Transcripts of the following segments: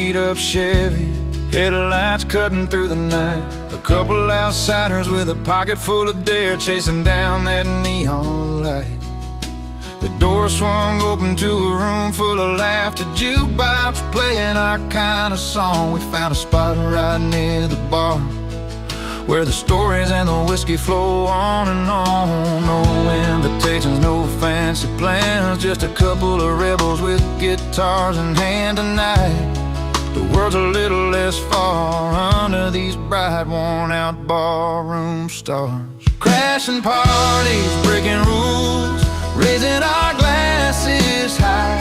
beat-up Chevy, headlights cutting through the night. A couple outsiders with a pocket full of dare, chasing down that neon light. The door swung open to a room full of laughter, jukebox playing our kind of song. We found a spot right near the bar, where the stories and the whiskey flow on and on. No invitations, no fancy plans, just a couple of rebels with guitars in hand tonight. The world's a little less far under these bright, worn-out barroom stars. Crashing parties, breaking rules, raising our glasses high,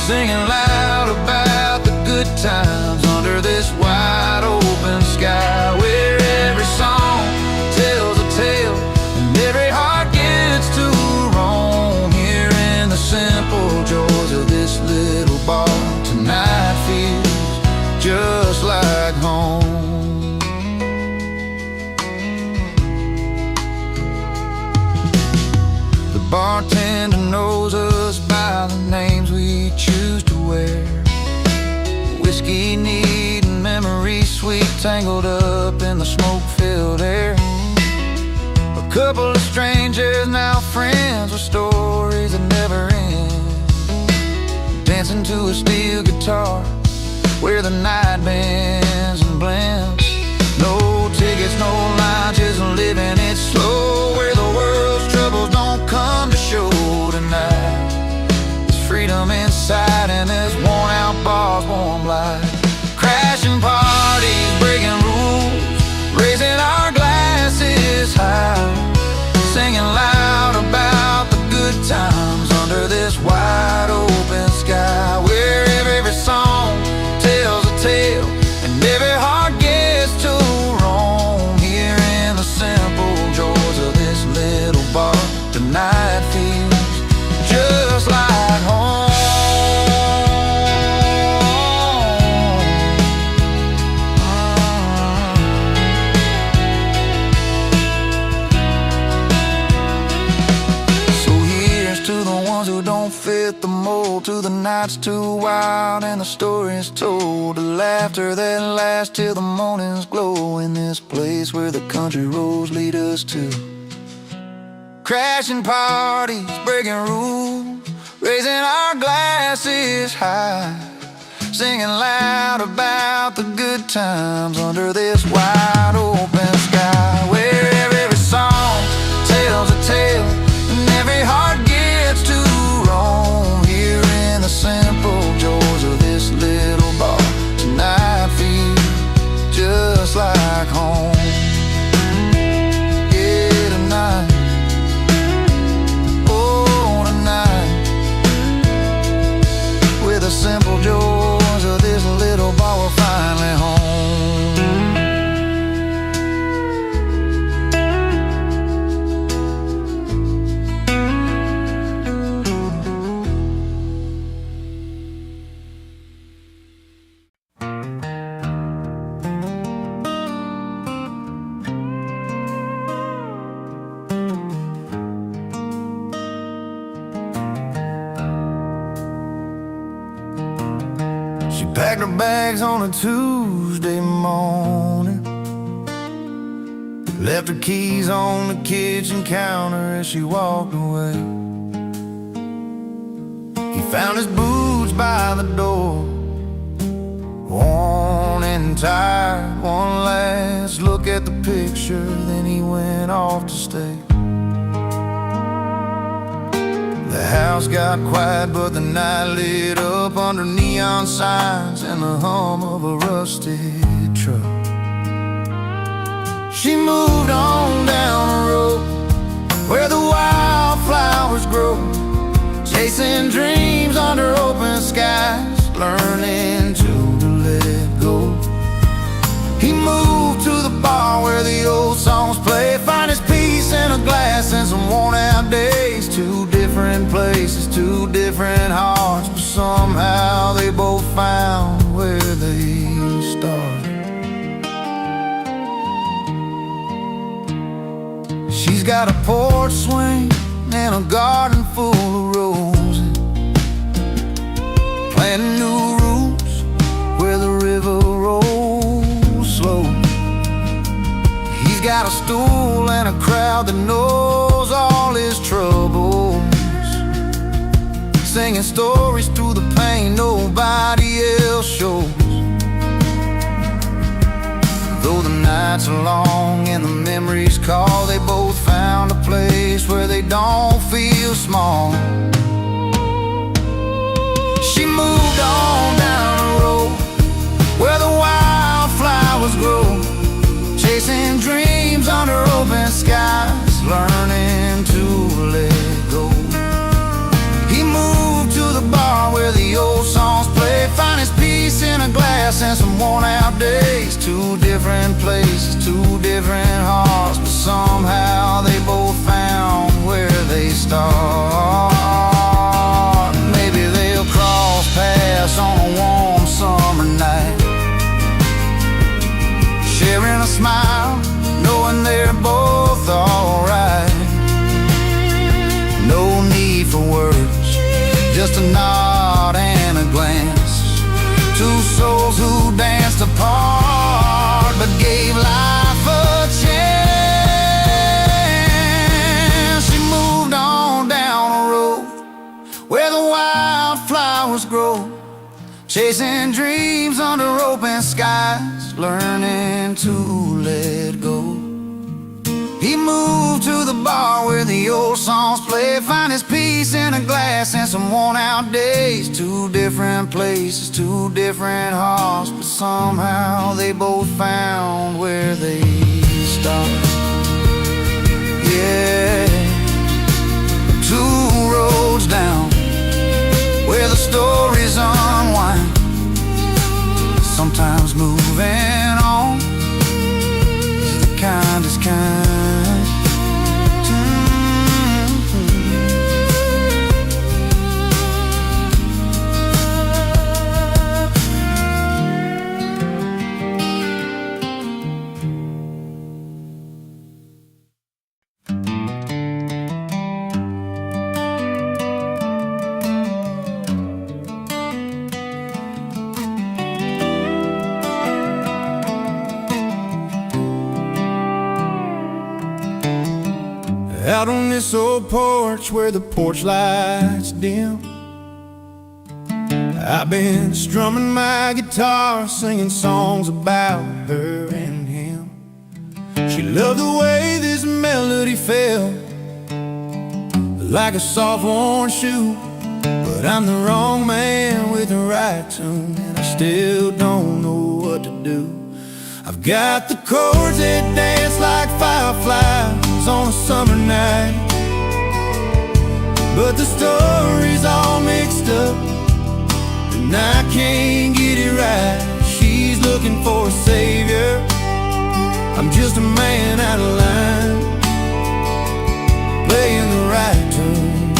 singing loud about the good times under this wide open sky, where every song tells a tale and every heart gets to roam. Here in the simple joys of this little bar, tonight feels just like home. The bartender knows us by the names we choose to wear. Whiskey neat and memory sweet, tangled up in the smoke-filled air. A couple of strangers, now friends, with stories that never end, dancing to a steel guitar where the night bends and blends. No tickets, no line, just living it slow, where the world's troubles don't come to show tonight. There's freedom inside and there's worn-out bars, warm light. Crashing parties, breaking rules, raising our glasses high, singing loud about the good times under this wide open sky, where every song tells a tale and every heart gets to roam. Here in the simple joys of this little bar, tonight feels just like home. So here's to the ones who don't fit the mold, to the nights too wild and the stories told, the laughter that lasts till the morning's glow, in this place where the country roads lead us to. Crashing parties, breaking rules, raising our glasses high, singing loud about the good times under this wide open sky, where every song tells a tale and every heart gets to roam. Here in the simple joys of this little bar, tonight feels just like home. Yeah, tonight, oh tonight, with the simple joys of this little bar, we're finally home. She packed her bags on a Tuesday morning, left her keys on the kitchen counter as she walked away. He found his boots by the door, worn and tired. One last look at the picture, then he went off to stay. The house got quiet, but the night lit up under neon signs and the hum of a rusted truck. She moved on down the road where the wildflowers grow, chasing dreams under open skies, learning to let go. He moved to the bar where the old songs play, find his peace in a glass and some worn-out days. Two different places, two different hearts, but somehow they both found where they started. She's got a porch swing and a garden full of roses, planting new roots where a stool and a crowd that knows all his troubles, singing stories through the pain nobody else shows. Though the nights are long and the memories call, they both found a place where they don't feel small. She moved on down the road where the wildflowers grow, chasing dreams under open skies, learning to let go. He moved to the bar where the old songs play, find his peace in a glass and some worn out days. Two different places, two different hearts, but somehow they both found where they start. Maybe they'll cross paths on a warm summer night, sharing a smile, knowing they're both alright. No need for words, just a nod and a glance. Two souls who danced apart but gave life a chance. She moved on down a road where the wildflowers grow, chasing dreams under open skies, learning to let go. He moved to the bar where the old songs play, find his peace in a glass and some worn out days. Two different places, two different hearts, but somehow they both found where they start. Yeah, two roads down where the stories unwind, sometimes moving on is the kindest kind. Out on this old porch where the porch lights dim, I've been strumming my guitar, singing songs about her and him. She loved the way this melody felt, like a soft worn shoe. But I'm the wrong man with the right tune, and I still don't know what to do. I've got the chords that dance like fireflies on a summer night, but the story's all mixed up and I can't get it right. She's looking for a savior, I'm just a man out of line, playing the right tune,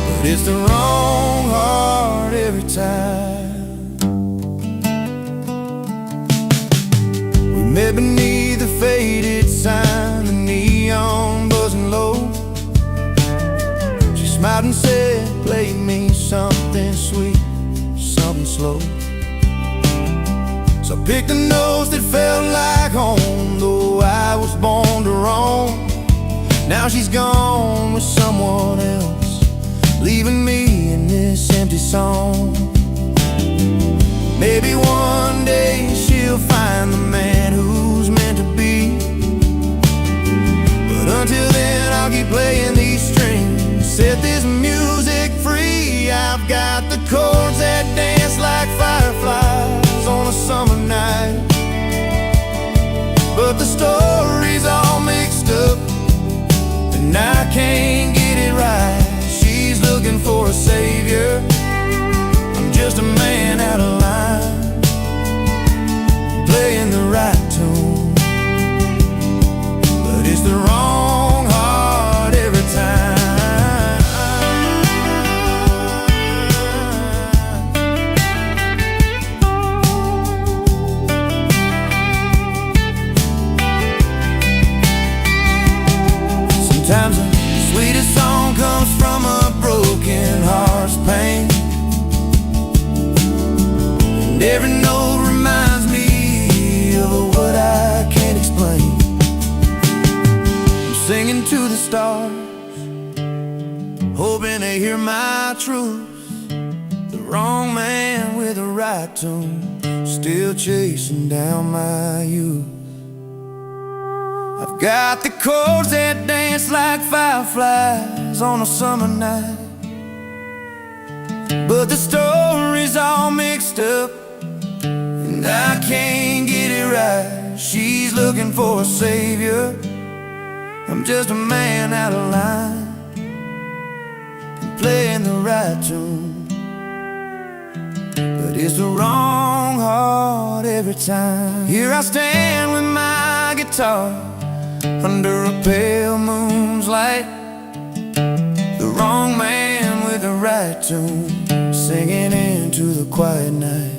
but it's the wrong heart every time. We met beneath the faded sign, the neon buzzing low. She smiled and said, play me something sweet, something slow. So I picked the notes that felt like home, though I was born to roam. Now she's gone with someone else, leaving me in this empty song. Maybe one day she'll find the man who's meant to be, but until then I'll keep playing these strings, set this music free. I've got the chords that dance like fireflies on a summer night, but the story's all mixed up and I can't get it right. She's looking for a savior, I'm just a man out of line, playing the right tune, but it's the wrong heart every time. Sometimes the sweetest song comes from a broken heart's pain, and every note reminds me of what I can't explain. to the stars, hoping to hear my truth. The wrong man with the right tune, still chasing down my youth. I've got the chords that dance like fireflies on a summer night, but the story's all mixed up and I can't get it right. She's looking for a savior, I'm just a man out of line, playing the right tune, but it's the wrong heart every time. Here I stand with my guitar under a pale moon's light, the wrong man with the right tune, singing into the quiet night.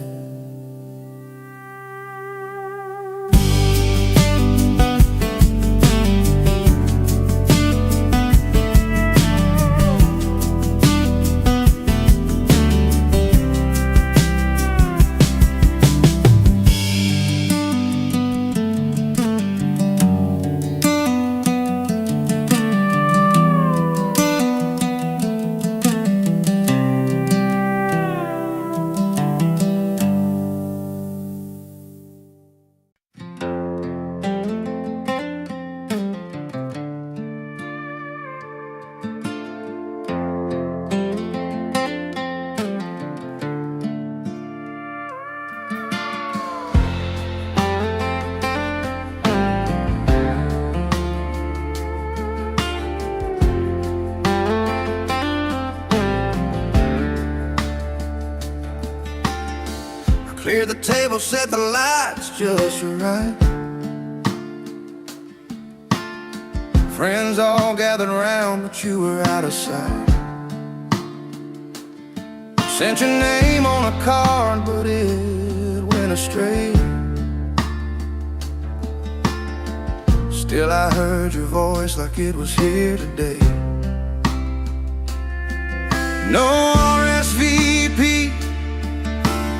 Clear the table, set the lights just right. Friends all gathered around, but you were out of sight. Sent your name on a card, but it went astray. Still I heard your voice like it was here today. No RSVP,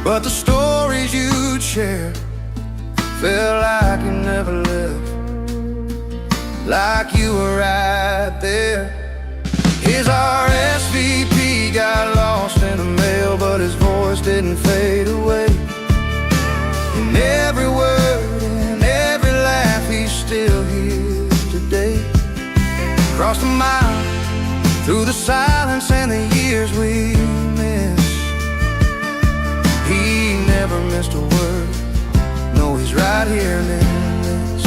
but the stories you'd share felt like you never left, like you were right there. His RSVP got lost in the mail, but his voice didn't fade away. In every word and every laugh, he's still here today. Across the mile, through the silence and the years we missed, he never missed a word. No, he's right here in this.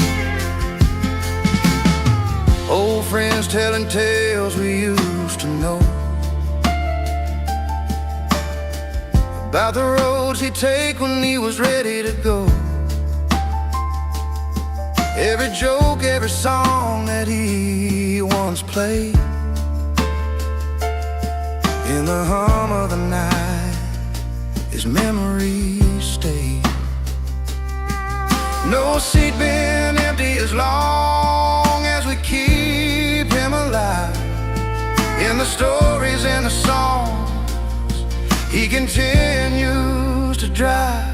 Old friends telling tales we used to know, about the roads he'd take when he was ready to go. Every joke, every song that he once played, in the hum of the night, his memories stay. No seat been empty as long as we keep him alive. In the stories and the songs, he continues to drive.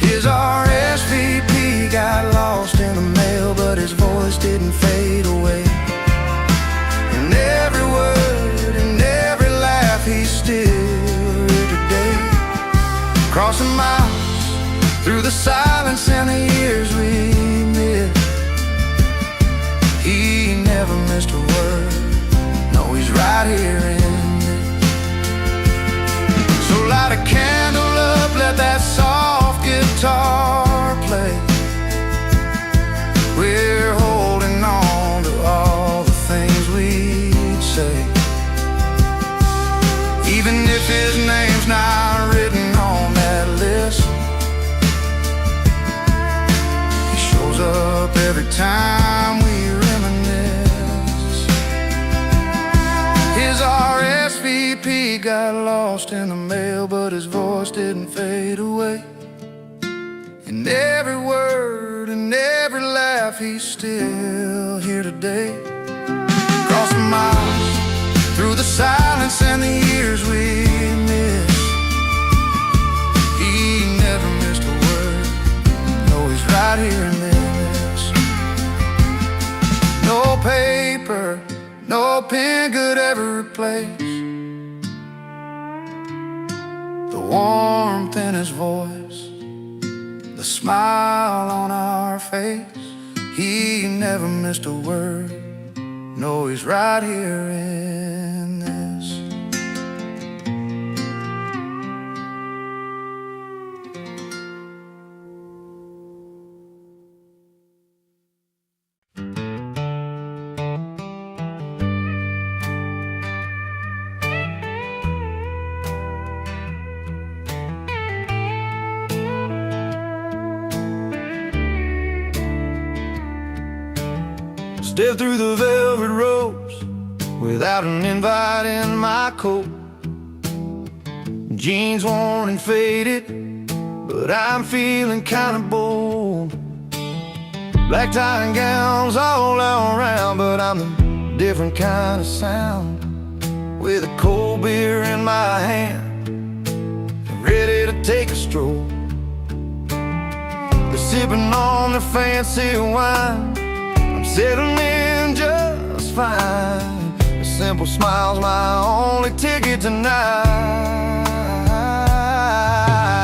His RSVP got lost in the mail, but his voice didn't fade away. And every word and every laugh, he's still here today. Crossing miles, through the silence and the years we missed, he never missed a word. No, he's right here in this. So light a candle up, let that soft guitar play. We're holding on to all the things we'd say, even if his name's not written on that list. He shows up every time we reminisce. His RSVP got lost in the mail, but his voice didn't fade away. And every word and every laugh, he's still here today. Crossing miles, through the silence and the years we missed, he never missed a word. No, he's right here in this. No paper perfect place. The warmth in his voice, the smile on our face. He never missed a word. No, he's right here in this. Step through the velvet ropes without an invite in my coat. Jeans worn and faded, but I'm feeling kinda bold. Black tie and gowns all around, but I'm the different kind of sound. With a cold beer in my hand, ready to take a stroll. They're sipping on their fancy wine, settling in just fine. A simple smile's my only ticket tonight.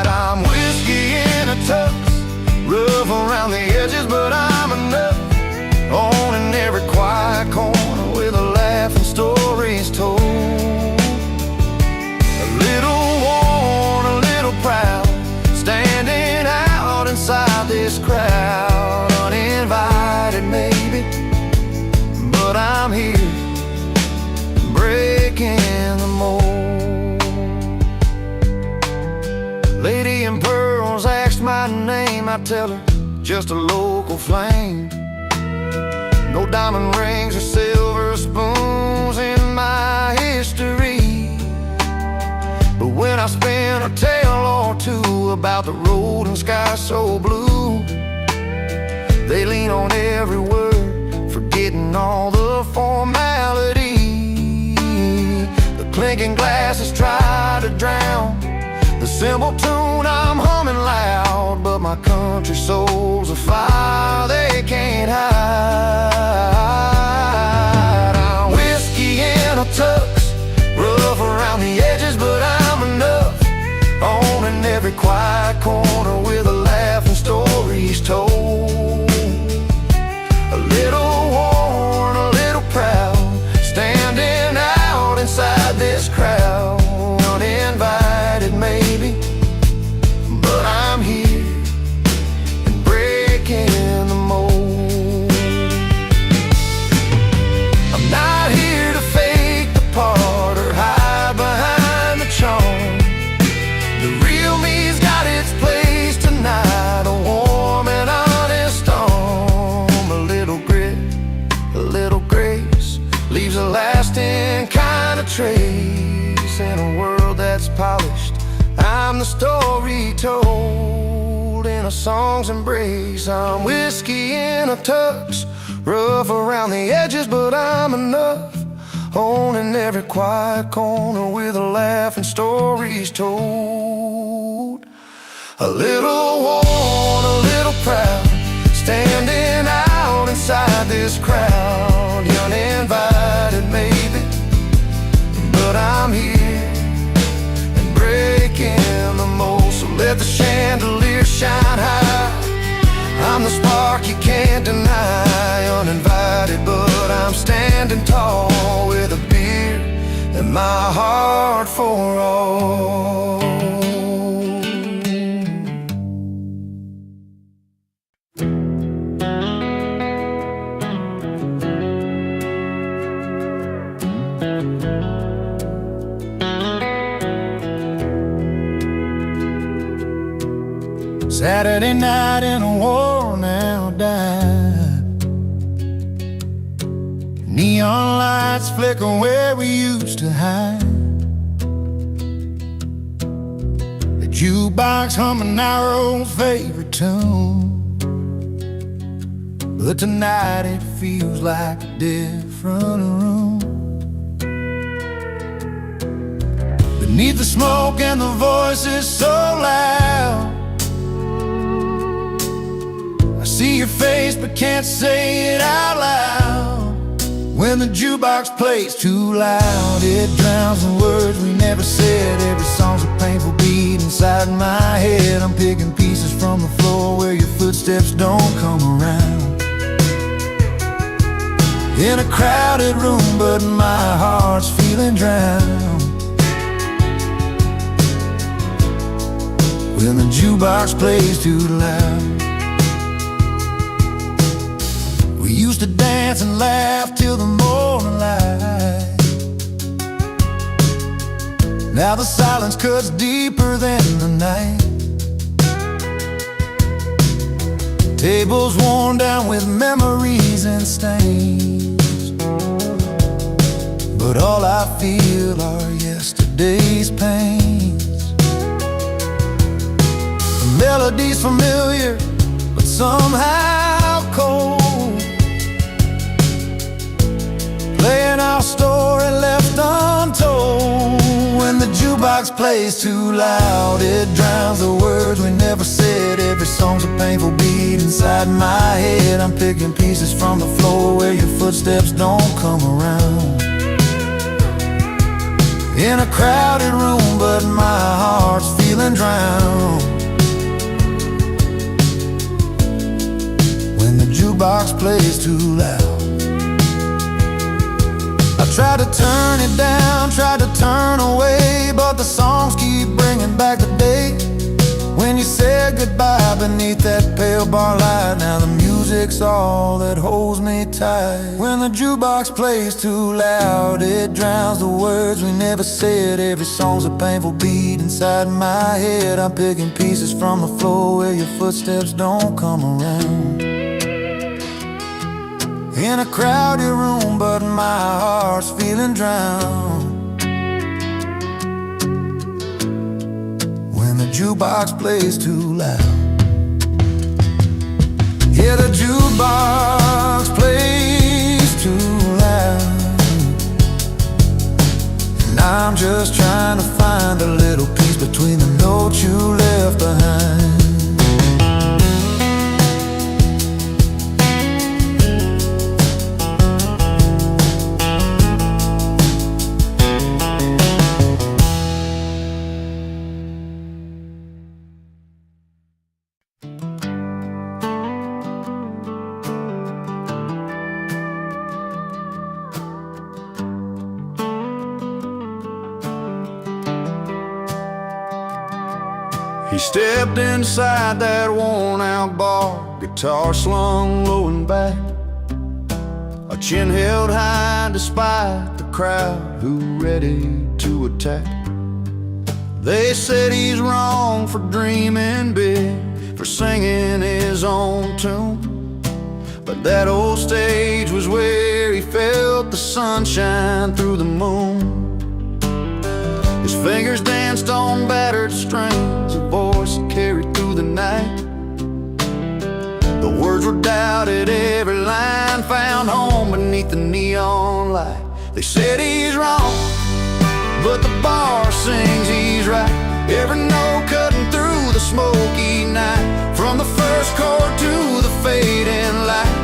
I'm whiskey in a tux, rough around the edges, but I'm enough. Owning every quiet corner with a laugh and stories told. A little worn, a little proud, standing out inside this crowd. Uninvited maybe, but I'm here, breaking the mold. Lady in pearls asked my name, I tell her, just a local flame. No diamond rings or silver spoons in my history, but when I spin a tale or two about the road and sky so blue, they lean on every word, forgetting all the formality. The clinking glasses try to drown the simple tune I'm humming loud, but my country soul's a fire they can't hide. I'm whiskey in a tux, rough around the edges, but I'm enough. Owning every quiet corner with a laugh and stories told. A little worn, a little proud, standing out inside this crowd. Uninvited maybe, but I'm here and breaking the mold. I'm not here to fake the part or hide behind the charm. The real me's got its place tonight, a warm and honest storm. A little grit, a little grace, leaves a lasting kind of trace. In a world that's polished, I'm the story told in a song's embrace. I'm whiskey in a tux, rough around the edges, but I'm enough. Owning every quiet corner with a laugh and stories told. A little worn, a little proud, standing out inside this crowd. Uninvited maybe, but I'm here and breaking the mold. So let the chandelier shine high, I'm the spark you can't deny. Uninvited, but I'm standing tall with a beer and my heart for all. Saturday night in a worn-out dive, neon lights flicker where we used to hide. The jukebox humming our old favorite tune, but tonight it feels like a different room. Beneath the smoke and the voices so loud, I see your face but can't say it out loud. When the jukebox plays too loud, it drowns the words we never said. Every song's a painful beat inside my head. I'm picking pieces from the floor where your footsteps don't come around. In a crowded room, but my heart's feeling drowned. When the jukebox plays too loud. We used to dance and laugh till the morning light. Now the silence cuts deeper than the night. Tables worn down with memories and stains, but all I feel are yesterday's pains. The melody's familiar, but somehow cold, playing our story left untold. When the jukebox plays too loud, it drowns the words we never said. Every song's a painful beat inside my head. I'm picking pieces from the floor where your footsteps don't come around. In a crowded room, but my heart's feeling drowned. When the jukebox plays too loud. I tried to turn it down, tried to turn away, but the songs keep bringing back the day when you said goodbye beneath that pale bar light. Now the music's all that holds me tight. When the jukebox plays too loud, it drowns the words we never said. Every song's a painful beat inside my head. I'm picking pieces from the floor where your footsteps don't come around. In a crowded room, but my heart's feeling drowned. When the jukebox plays too loud. Yeah, the jukebox plays too loud, and I'm just trying to find a little piece between the notes you left behind. He stepped inside that worn-out bar, guitar slung low and back, a chin held high despite the crowd who ready to attack. They said he's wrong for dreaming big, for singing his own tune, but that old stage was where he felt the sunshine through the moon. His fingers danced on battered strings, a voice that carried through the night. The words were doubted, every line found home beneath the neon light. They said he's wrong, but the bar sings he's right. Every note cutting through the smoky night, from the first chord to the fading light.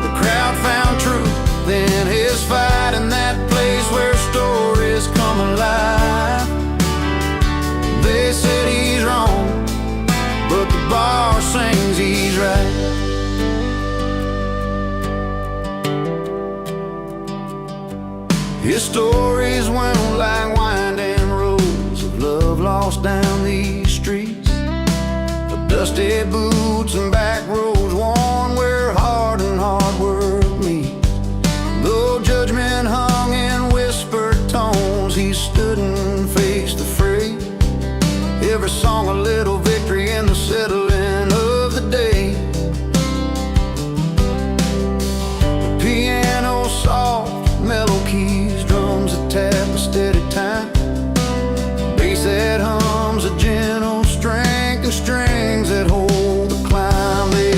The crowd found truth in his fight, in that place where stories come alive. They said he's wrong, but the bar sings he's right. His stories went like winding roads of love lost down these streets, of dusty boots and back roads worn where heart and hard work meet. Though judgment hung in whispered tones, he stood and faced the fray. Every song a little victory in the settling of the day. The piano soft, mellow keys, drums that tap a steady time, bass that hums a gentle strength, and strings that hold the climb. They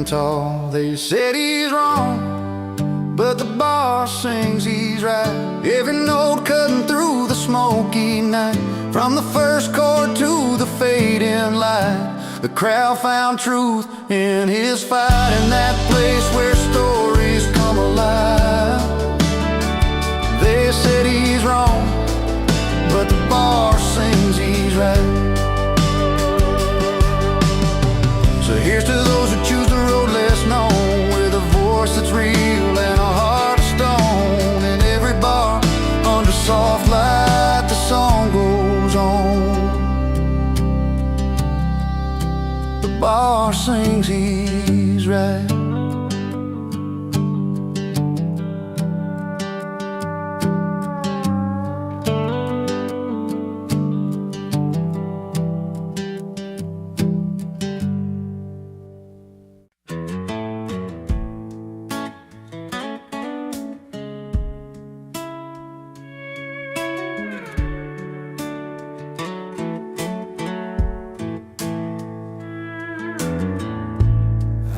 tall. They said he's wrong, but the boss sings he's right. Every note cutting through the smoky night, from the first chord to the fading light. The crowd found truth in his fight, in that place where stories come alive. They said he's wrong, but the boss sings he's right. So here's to those who choose the road less known, with a voice that's real and a heart of stone. And every bar under soft light, the song goes on. The bar sings he's right.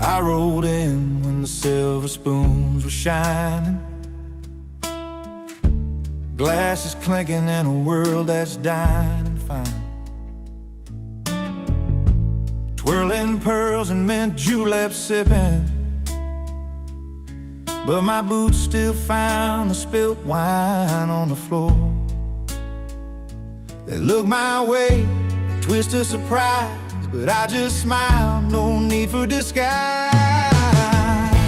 I rode in when the silver spoons were shining, glasses clinking in a world that's dying and fine. Twirling pearls and mint julep sipping, but my boots still found the spilt wine on the floor. They looked my way, a twist of surprise, but I just smiled, no need for disguise.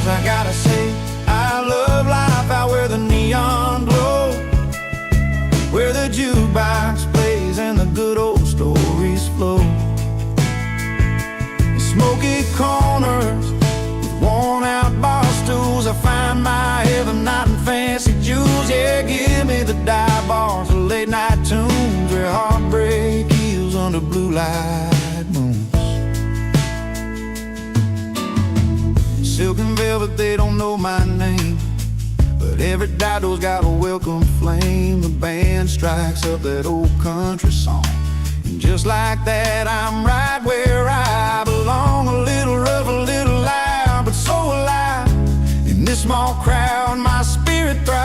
I gotta say, I love life out where the neon glows, where the jukebox plays and the good old stories flow. In smoky corners with worn out bar stools, I find my heaven not in fancy jewels. Yeah, give me the dive bars, the late night tunes, where heartbreak heals under blue light. Silk and velvet, they don't know my name, but every dido's got a welcome flame. The band strikes up that old country song, and just like that, I'm right where I belong. A little rough, a little loud, but so alive. In this small crowd, my spirit thrives.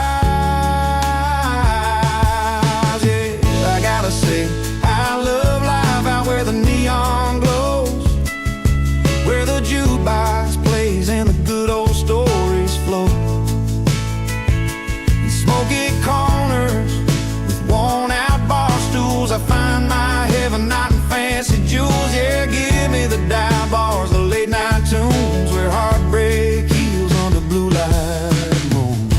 Yeah, I gotta say, I love life out where the neon glows, where the jukebox plays and the good old stories flow. In smoky corners with worn out bar stools, I find my heaven not in fancy jewels. Yeah, give me the dive bars, the late night tunes, where heartbreak heals under blue light moon.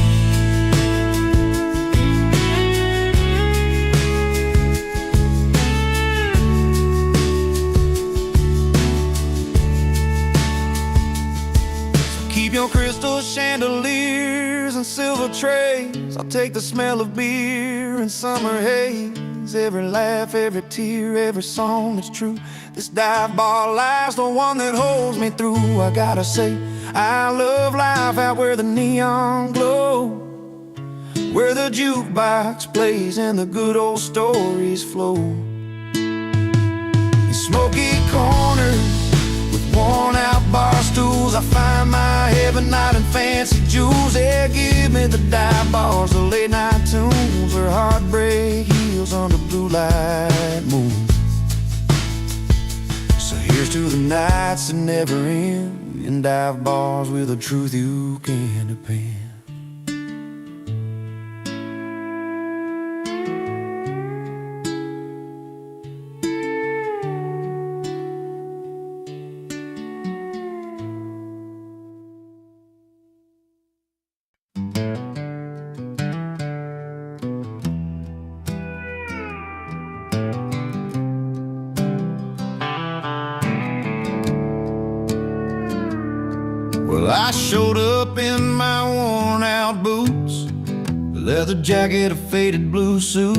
Keep your crystal chandeliers and silver trays, I'll take the smell of beer and summer haze. Every laugh, every tear, every song that's true. This dive bar life's the one that holds me through. I gotta say, I love life out where the neon glow, where the jukebox plays and the good old stories flow. In smoky corners with worn out bar stools, I find my heaven not in fancy jewels. Yeah, give me the dive bars, the late night tunes, where heartbreak heals under blue light moon. So here's to the nights that never end, in dive bars with a truth you can depend. Well, I showed up in my worn out boots, a leather jacket, a faded blue suit.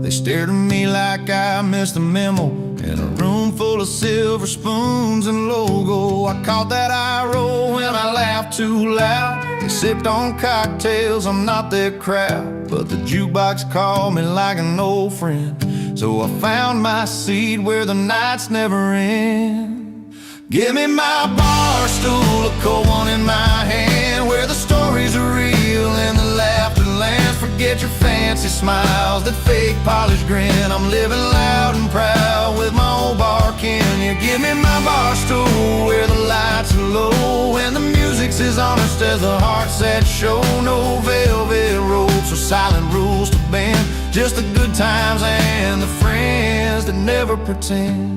They stared at me like I missed a memo in a room full of silver spoons and logo. I caught that eye roll when I laughed too loud. They sipped on cocktails, I'm not their crowd, but the jukebox called me like an old friend. So I found my seat where the nights never end. Give me my bar stool, a cold one in my hand, where the stories are real and the laughter lands. Forget your fancy smiles, that fake polished grin. I'm living loud and proud with my old bar kin. You give me my bar stool, where the lights are low and the music's as honest as the hearts that show. No velvet ropes or silent rules to bend, just the good times and the friends that never pretend.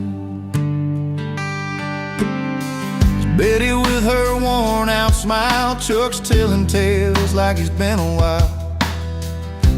Betty with her worn out smile, Chuck's telling tales like he's been a while.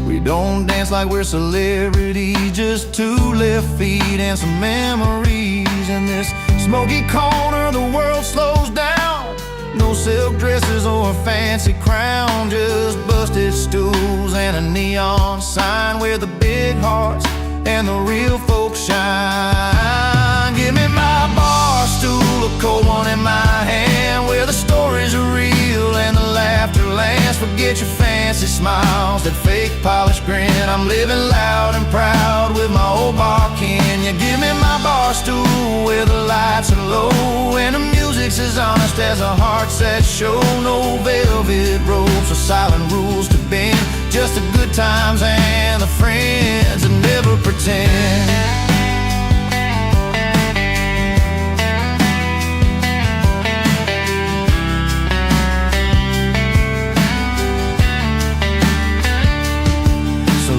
We don't dance like we're celebrities, just two left feet and some memories. In this smoky corner the world slows down. No silk dresses or a fancy crown, just busted stools and a neon sign where the big hearts and the real folks shine. Give me my bar stool, a cold one in my hand, where the stories are real and the laughter lands. Forget your fancy smiles, that fake polished grin. I'm living loud and proud with my old bar kin. You give me my bar stool, where the lights are low and the music's as honest as the hearts that show. No velvet ropes or silent rules to bend, just the good times and the friends that never pretend.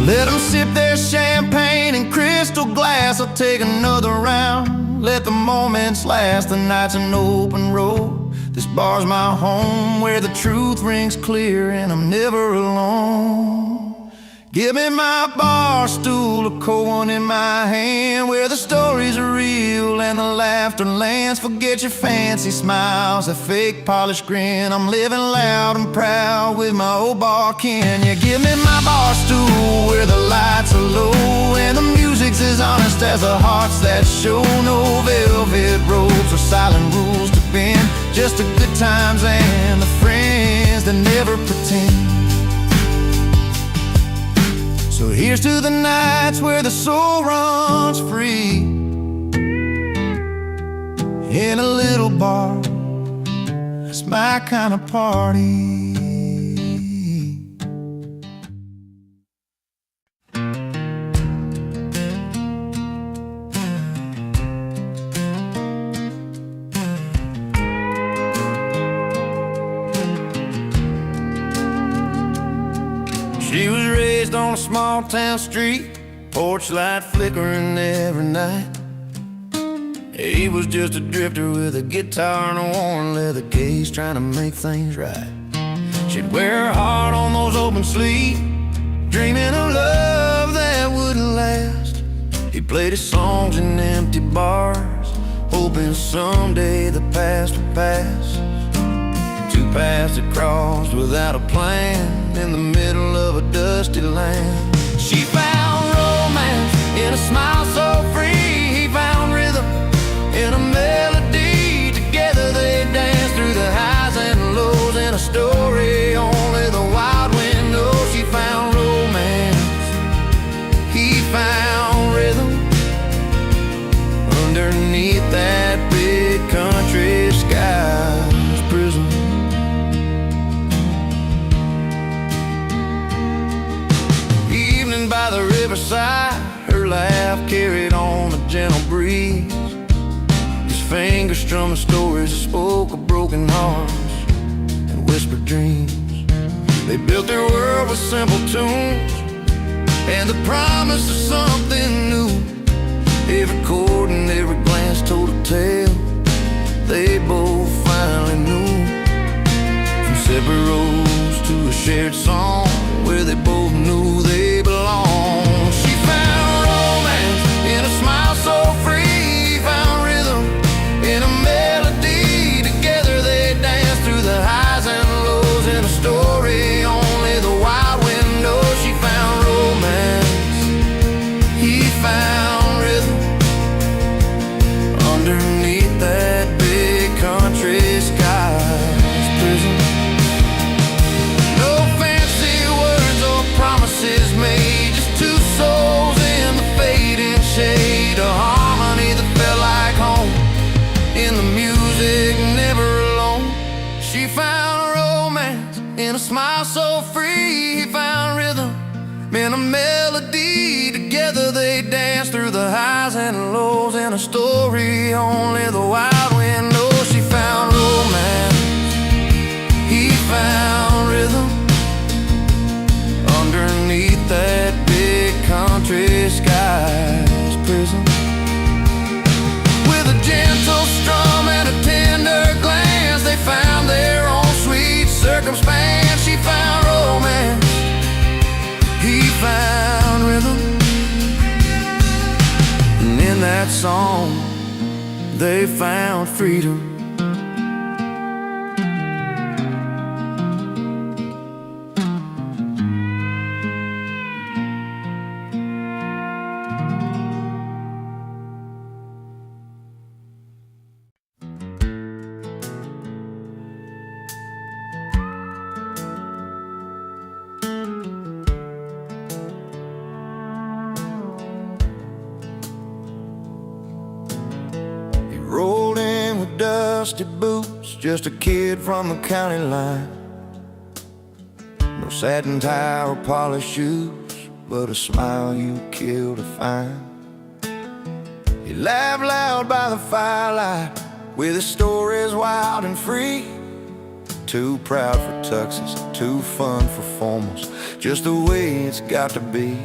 Let them sip their champagne in crystal glass. I'll take another round, let the moments last. The night's an open road, this bar's my home, where the truth rings clear and I'm never alone. Give me my bar stool, a cold one in my hand, where the stories are real and the laughter lands. Forget your fancy smiles, that fake polished grin. I'm living loud and proud with my old bar kin. You give me my bar stool, where the lights are low and the music's as honest as the hearts that show. No velvet ropes or silent rules to bend, just the good times and the friends that never pretend. So here's to the nights where the soul runs free, in a little bar, it's my kind of party. She was raised on a small town street, porch light flickering every night. He was just a drifter with a guitar and a worn leather case, trying to make things right. She'd wear her heart on those open sleeves, dreaming of love that wouldn't last. He played his songs in empty bars, hoping someday the past would pass. Two paths that crossed without a plan, in the middle of a dusty land. She found romance in a smile so free. He found rhythm in a melody. Together they danced through the highs and lows in a story only the wild wind knows. She found romance, he found rhythm underneath that big country sky's prism. Evening by the riverside, her laugh carried on a gentle breeze. His fingers strumming stories that spoke of broken hearts and whispered dreams. They built their world with simple tunes and the promise of something new. Every chord and every glance told a tale they both finally knew. From separate roads to a shared song where they both knew they belonged. She found romance in a smile so free, found rhythm in a melody. Together they danced through the highs and lows in a story only the wild wind knows. She found romance, he found rhythm underneath that big country sky's prison. No fancy in a melody. Together they dance through the highs and lows in a story only the wild wind knows. She found romance, he found rhythm underneath that big country sky's prison. With a gentle strum and a tender glance, they found their own sweet circumstance. She found romance, he found rhythm, and in that song they found freedom. Rolled in with dusty boots, just a kid from the county line. No satin tie or polished shoes, but a smile you kill to find. He laughed loud by the firelight, with his stories wild and free. Too proud for tuxes, too fun for formals, just the way it's got to be.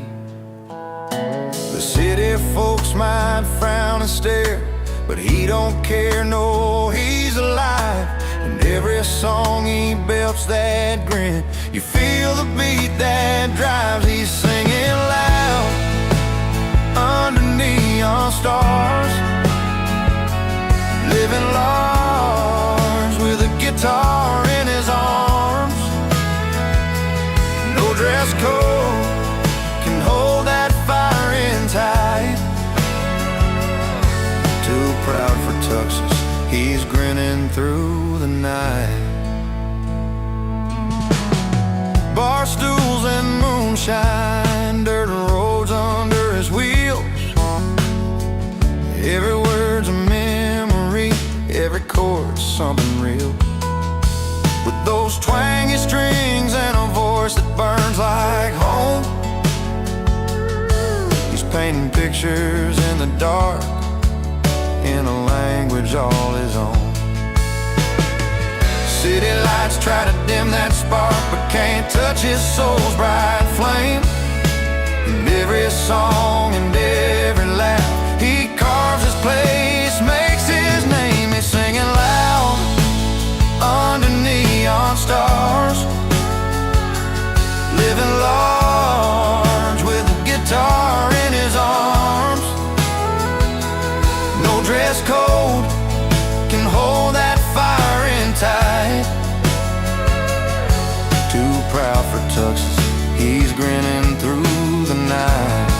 The city folks might frown and stare, but he don't care, no, he's alive. And every song he belts that grin, you feel the beat that drives. He's singing loud under neon stars, living large with a guitar in his arms. No dress code can hold that fire in tight. Too proud for tuxes, he's grinning through the night. Bar stools and moonshine, dirt roads under his wheels. Every word's a memory, every chord's something real. With those twangy strings and a voice that burns like home, he's painting pictures in the dark, in a language all his own. City lights try to dim that spark, but can't touch his soul's bright flame. In every song and every laugh, he carves his place, makes his name. He's singing loud under neon stars, living large with a guitar in his arms. No dress code can hold that fire in tight. Too proud for tuxes, he's grinning through the night.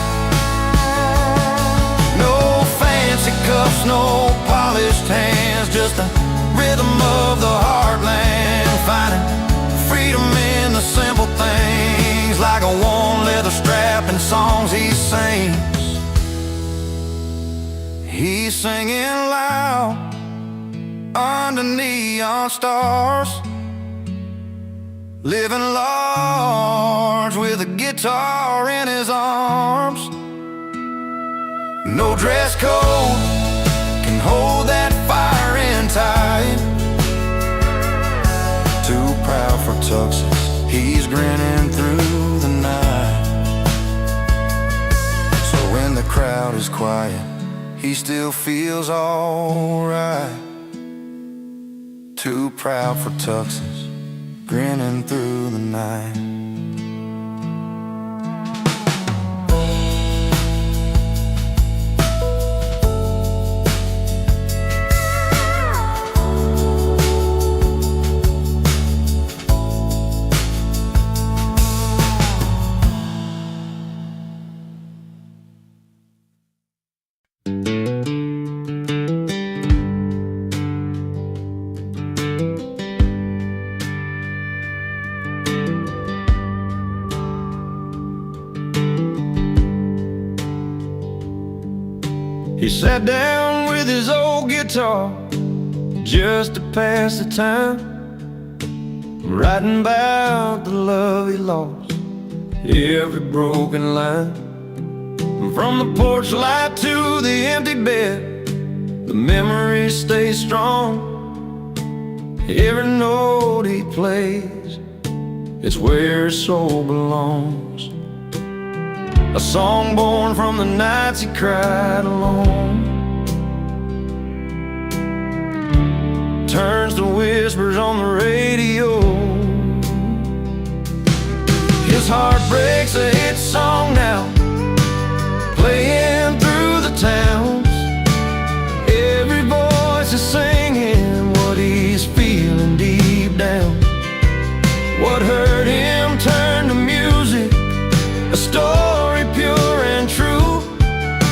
No fancy cuffs, no polished hands, just the rhythm of the heartland, finding freedom in the simple things, like a warm leather strap in songs he sings. He's singing loud under neon stars, living large with a guitar in his arms. No dress code can hold that fire in tight. Too proud for tuxes, he's grinning through the night. So when the crowd is quiet, he still feels alright. Too proud for tuxes, grinning through the night. He sat down with his old guitar just to pass the time, writing about the love he lost every broken line. From the porch light to the empty bed, the memories stay strong. Every note he plays, it's where his soul belongs. A song born from the nights he cried alone, turns to whispers on the radio. His heart breaks a hit song now, playing through the towns. Every voice is singing what he's feeling deep down. What hurt him turned to music, a story pure and true.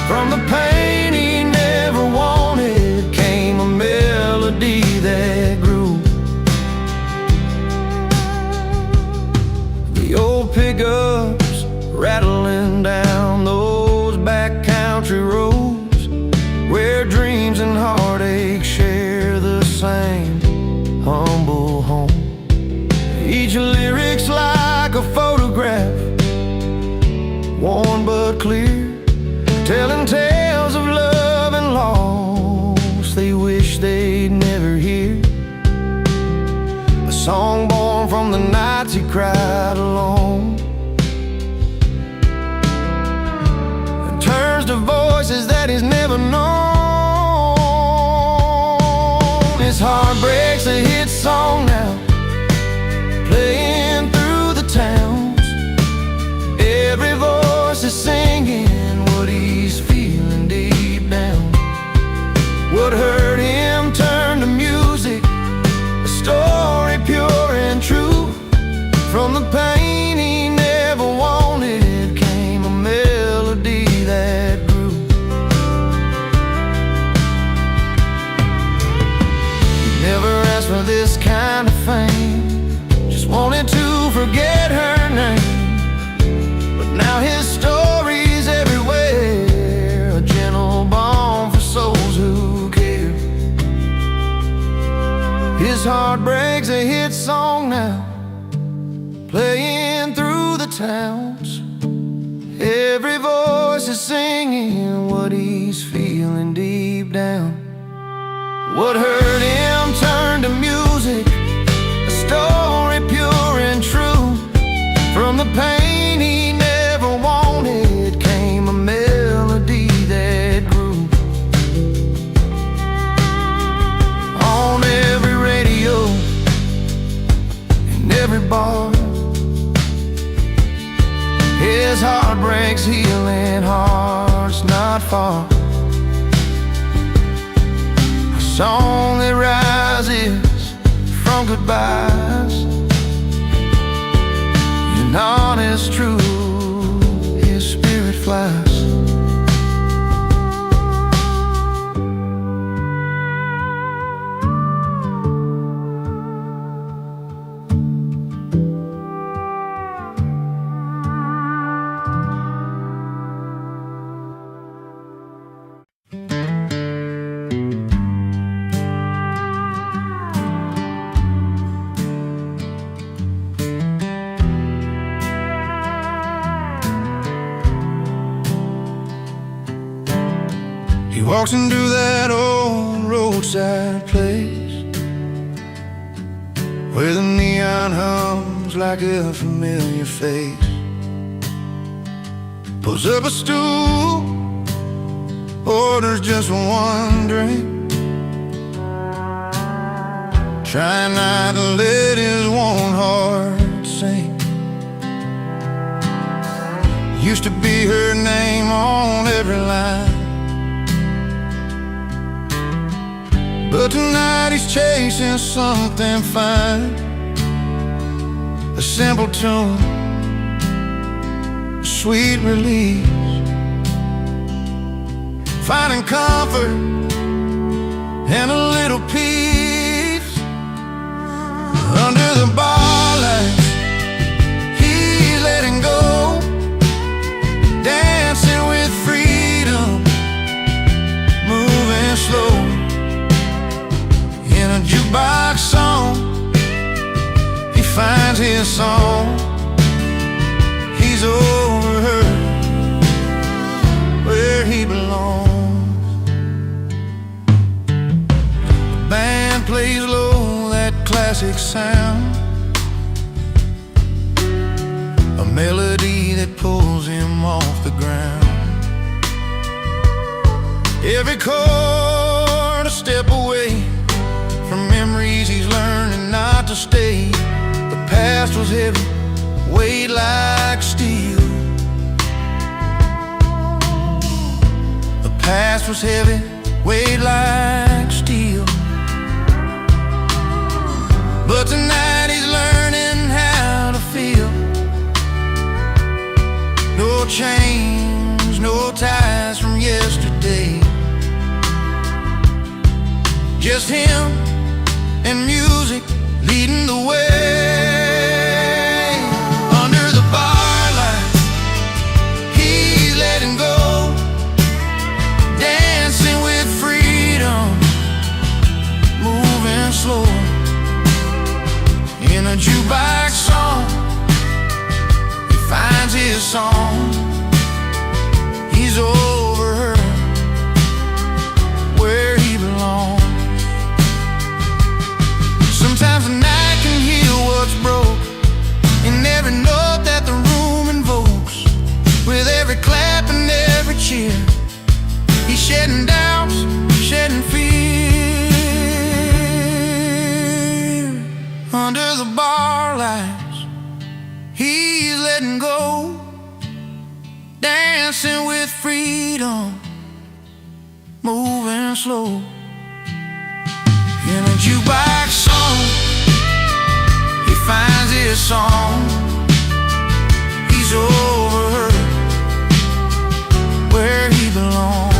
From the pain he never wanted came a melody that grew. The old pickups rattling down those back country roads, where dreams and heartache share the same humble home. Each lyric's like a photograph, worn but clear, telling tales of love and loss they wish they'd never hear. A song born from the nights he cried alone, and turns to voices that he's never known. His heart breaks a hit song now, playing through the towns. Every voice is singing what he's feeling deep down. What hurt him turned to music, a story pure and true. From the pain he never wanted came a melody that grew. He never asked for this kind of fame, just wanted to forget her name. Now his story's everywhere, a gentle balm for souls who care. His heart breaks a hit song now, playing through the towns. Every voice is singing what he's feeling deep down. What hurt him turned to music, a story pure and true. From the pain he never wanted came a melody that grew. On every radio, in every bar, his heart breaks healing hearts not far. A song that rises from goodbyes, and honest truth, his spirit flies. He walks into that old roadside place where the neon hums like a familiar face. Pulls up a stool, orders just one drink, trying not to let his warm heart sink. Used to be her name on every line, but tonight he's chasing something fine. A simple tune, a sweet release, finding comfort and a little peace. Under the bar lights, he's letting go, dancing with freedom, moving slow. In a jukebox song, he finds his song. He's past was heavy, weighed like steel. The past was heavy, weighed like steel. But tonight he's learning how to feel. No chains, no ties from yesterday. Just him and music leading the way. Under the bar light, he's letting go, dancing with freedom, moving slow. In a jukebox song, he finds his song. He's over her, where he belongs. Sometimes the night can heal what's broke, in every note that the room invokes. With every clap and every cheer, he's shedding doubts, shedding fear. Under the bar lights, he's letting go, dancing with freedom, moving slow. In a jukebox song, he finds his song. He's over her, where he belongs.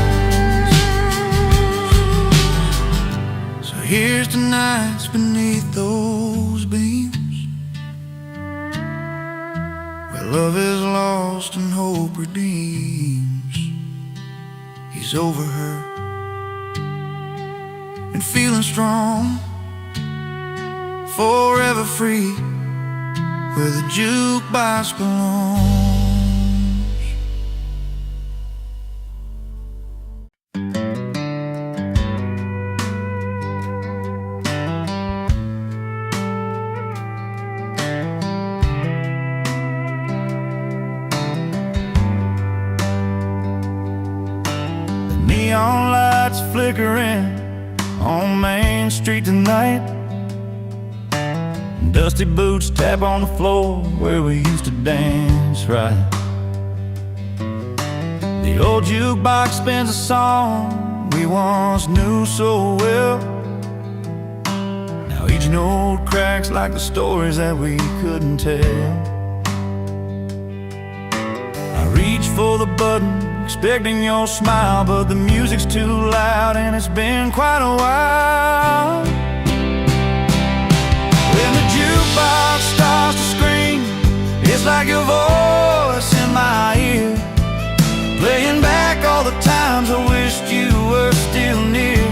So here's to nights beneath those beams, where love is lost and hope redeems. He's over her and feeling strong, forever free, where the jukebox belongs. The neon lights flickering on Main Street tonight. Dusty boots tap on the floor where we used to dance right. The old jukebox spins a song we once knew so well. Now each note cracks like the stories that we couldn't tell. I reach for the button, expecting your smile, but the music's too loud and it's been quite a while. When the jukebox starts to scream, it's like your voice in my ear, playing back all the times I wished you were still near.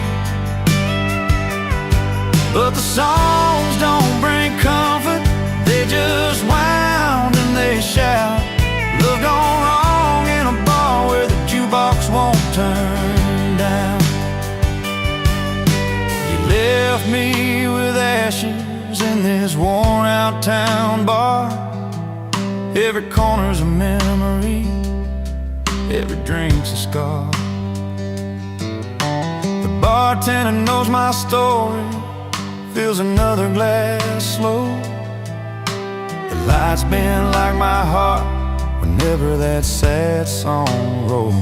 But the songs don't bring comfort, they just wound and they shout. Love gone wrong in a bar where the jukebox won't turn down. You left me with ashes in this worn-out town bar. Every corner's a memory, every drink's a scar. The bartender knows my story, fills another glass slow. The lights bend like my heart whenever that sad song rolls.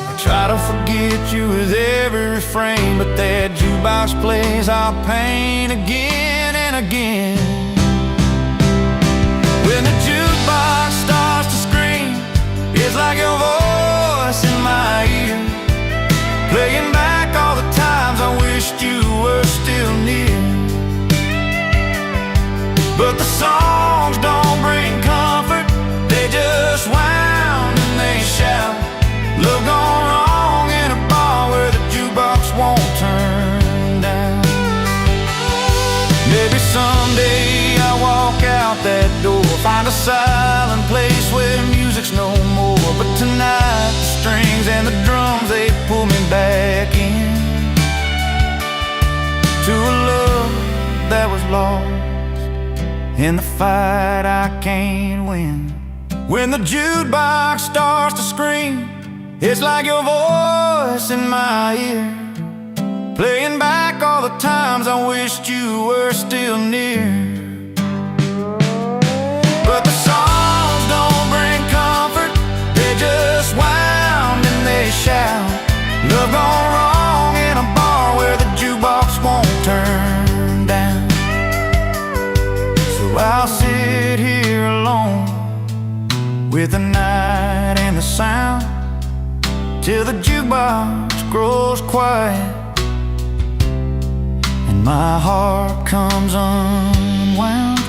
I try to forget you with every refrain, but that jukebox plays our pain again and again. When the jukebox starts to scream, it's like your voice in my ear, playing back all the times I wished you were still near. But the songs don't bring comfort, they just wound and they shout. Love gone wrong in a bar where the jukebox won't turn down. Maybe someday I'll walk out that door, find a silent place where music's no more. But tonight the strings and the drums, they pull me back in to a love that was lost in the fight I can't win. When the jukebox starts to scream, it's like your voice in my ear, playing back all the times I wished you were still near. songs don't bring comfort, they just wound and they shout. Love gone wrong in a bar where the jukebox won't turn down. So I'll sit here alone with the night and the sound, till the jukebox grows quiet and my heart comes unwound.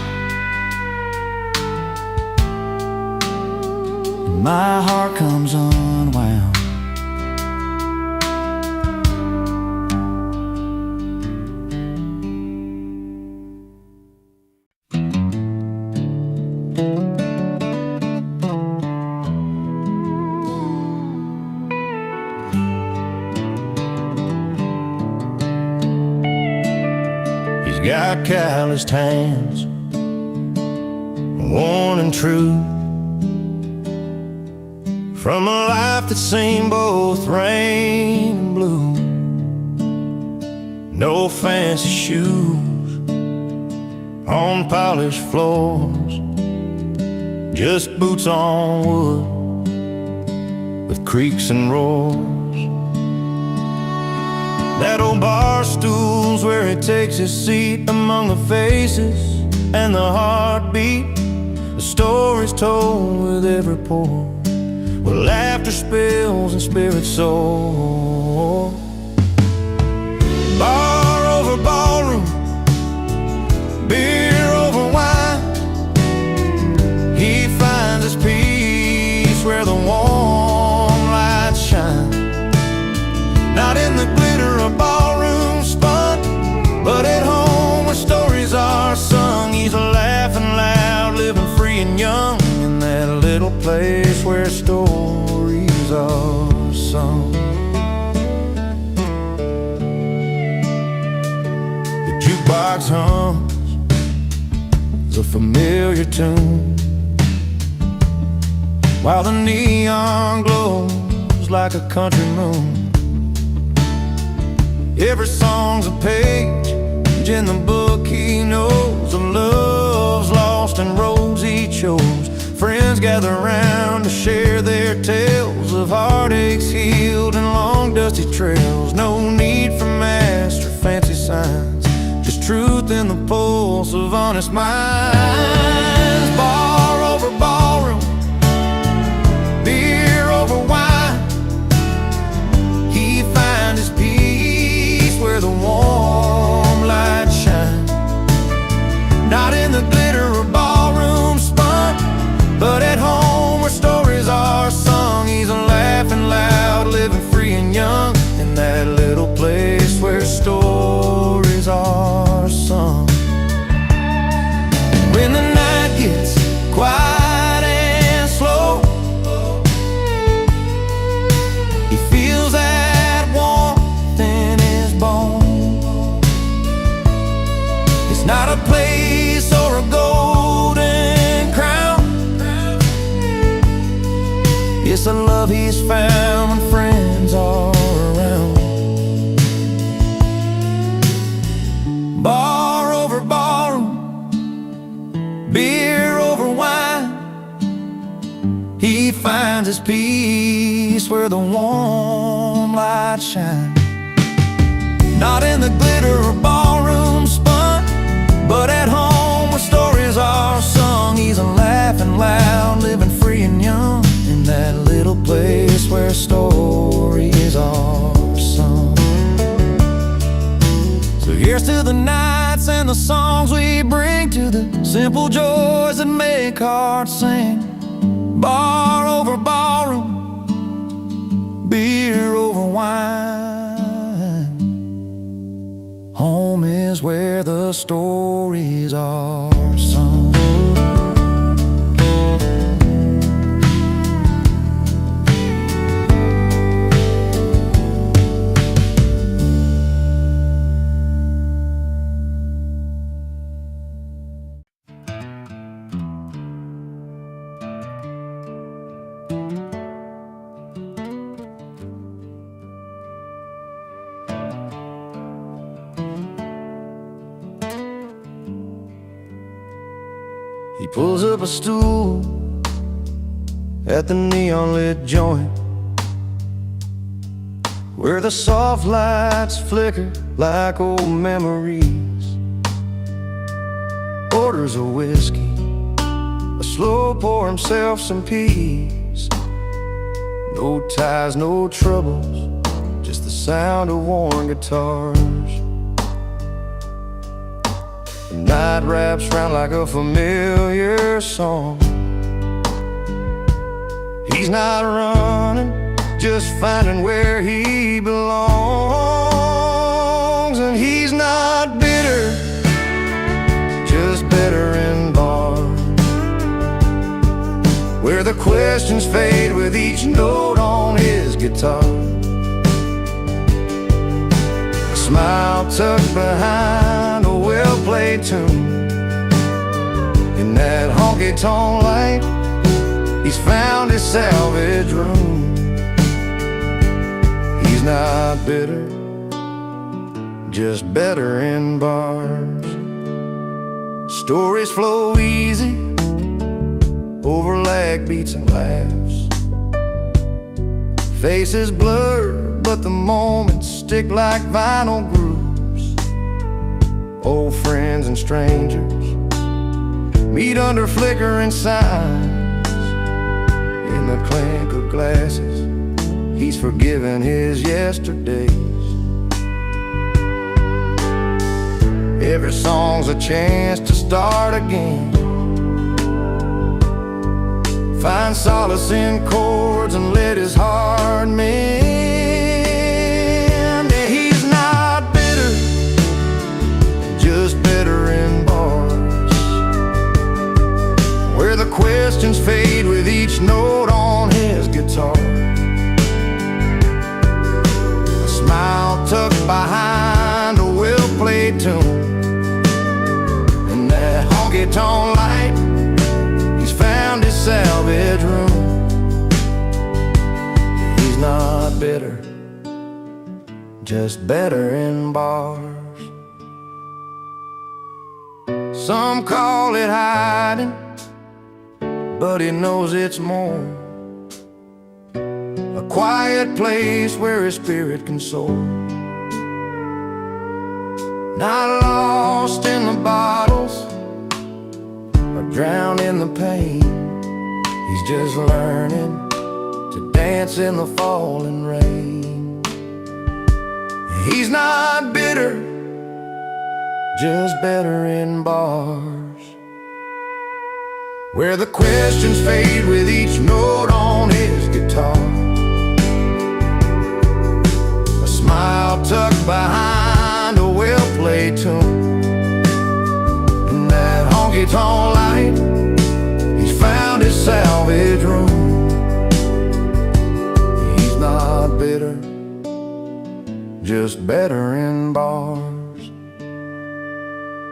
And my heart comes unwound. Got calloused hands, worn and true, from a life that's seen both rain and blue. No fancy shoes on polished floors, just boots on wood with creaks and roars. That old bar stool's where he takes his seat among the faces and the heartbeat. The story's told with every pore, where laughter spills and spirits soar. Bar over ballroom, beer over wine, he finds his peace where the warm lights shine. Not in the glitter of ballroom spun, but at home where stories are sung. He's laughing loud, living free and young, in that little place where stories are sung. The jukebox hums a familiar tune, while the neon glows like a country moon. Every song's a page in the book he knows, of loves lost and roads he chose. Friends gather round to share their tales of heartaches healed and long dusty trails. No need for mass or fancy signs, just truth in the pulse of honest minds. Bar over ballroom, beer over wine, he finds his peace where the warm lights shine. Not in the glitter of ballroom spun, but at home where stories are sung. He's laughing loud, living free and young, in that little place where stories are sung. When the night gets quiet and slow, he feels that warmth in his bones. It's not a place or a golden crown, it's a love he's found when friends are around. Bar over ballroom, beer over wine, he finds his peace where the warm lights shine. Not in the glitter of ballroom spun, but at home where stories are sung. He's laughing loud, living free and young, in that little place where stories are sung. So here's to the nights and the songs we bring, to the simple joys that make hearts sing. Bar over ballroom, beer over wine, home is where the stories are sung. pulls up a stool at the neon-lit joint, where the soft lights flicker like old memories. Orders a whiskey, a slow pour himself some peace. No ties, no troubles, just the sound of worn guitars. The night wraps round like a familiar song. He's not running, just finding where he belongs. And he's not bitter, just better in bars, where the questions fade with each note on his guitar. A smile tucked behind a well-played tune. In that honky-tonk light, he's found his salvage room. He's not bitter, just better in bars. Stories flow easy over lag beats and laughs. Faces blur, but the moments stick like vinyl grooves. Old friends and strangers meet under flickering signs. In the clink of glasses, he's forgiven his yesterdays. Every song's a chance to start again. Find solace in chords and let his heart mend. Yeah, he's not bitter, just better in bars, where the questions fade with each note on his guitar. A smile tucked behind a well-played tune. In that honky-tonk light, he's found his salvage room. He's not bitter, just better in bars. Some call it hiding, but he knows it's more. A quiet place where his spirit can soar. Not lost in the bottles or drowned in the pain. He's just learning to dance in the falling rain. He's not bitter, just better in bars, where the questions fade with each note on his guitar. A smile tucked behind a well-played tune. In that honky-tonk light, he's found his salvage room. He's not bitter, just better in bars.